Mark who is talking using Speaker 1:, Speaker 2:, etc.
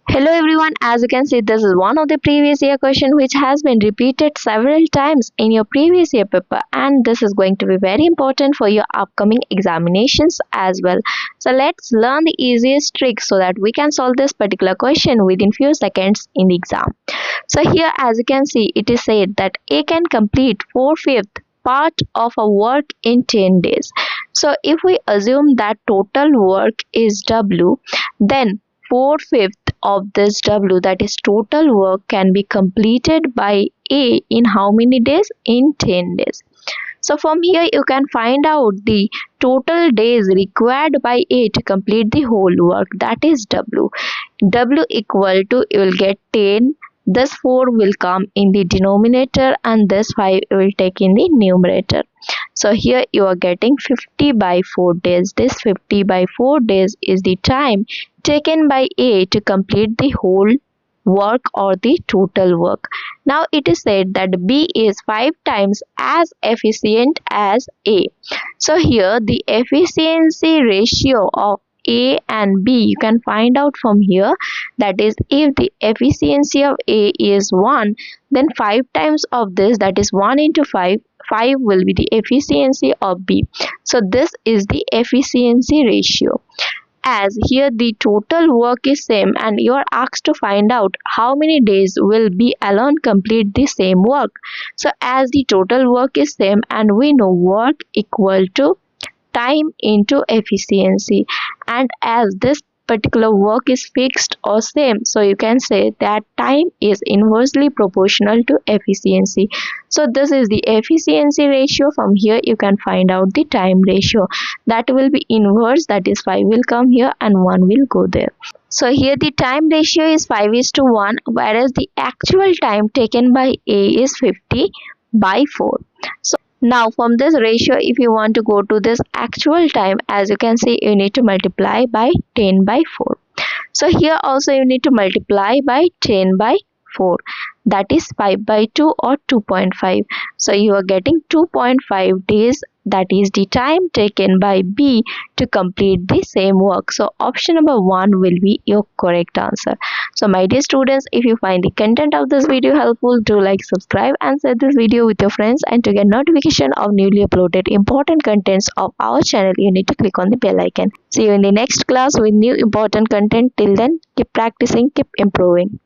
Speaker 1: Hello everyone, as you can see this is one of the previous year question which has been repeated several times in your previous year paper, and this is going to be very important for your upcoming examinations as well. So let's learn the easiest trick so that we can solve this particular question within few seconds in the exam. So here as you can see it is said that A can complete 4/5 part of a work in 10 days. So if we assume that total work is W, then 4/5 of this W, that is total work, can be completed by A in how many days? In 10 days. So from here you can find out the total days required by A to complete the whole work, that is W. W equal to, you will get 10, this 4 will come in the denominator and this 5 will take in the numerator. So here you are getting 50 by 4 days. This 50 by 4 days is the time taken by A to complete the whole work or the total work. Now it is said that B is 5 times as efficient as A. So here the efficiency ratio of A and B you can find out from here, that is if the efficiency of A is 1, then 5 times of this, that is 1 into 5 will be the efficiency of B. So this is the efficiency ratio. As here the total work is same and you are asked to find out how many days will B alone complete the same work. So as the total work is same and we know work equal to time into efficiency, and as this particular work is fixed or same, so you can say that time is inversely proportional to efficiency. So this is the efficiency ratio. From here you can find out the time ratio, that will be inverse, that is 5 will come here and 1 will go there. So here the time ratio is 5:1, whereas the actual time taken by A is 50 by 4. So now from this ratio, if you want to go to this actual time, as you can see, you need to multiply by 10 by 4. So here also you need to multiply by 10 by 4, that is 5 by 2 or 2.5. So you are getting 2.5 days, that is the time taken by B to complete the same work. So option number 1 will be your correct answer. So my dear students, if you find the content of this video helpful, do like, subscribe and share this video with your friends, and to get notification of newly uploaded important contents of our channel, you need to click on the bell icon. See you in the next class with new important content. Till then, keep practicing, keep improving.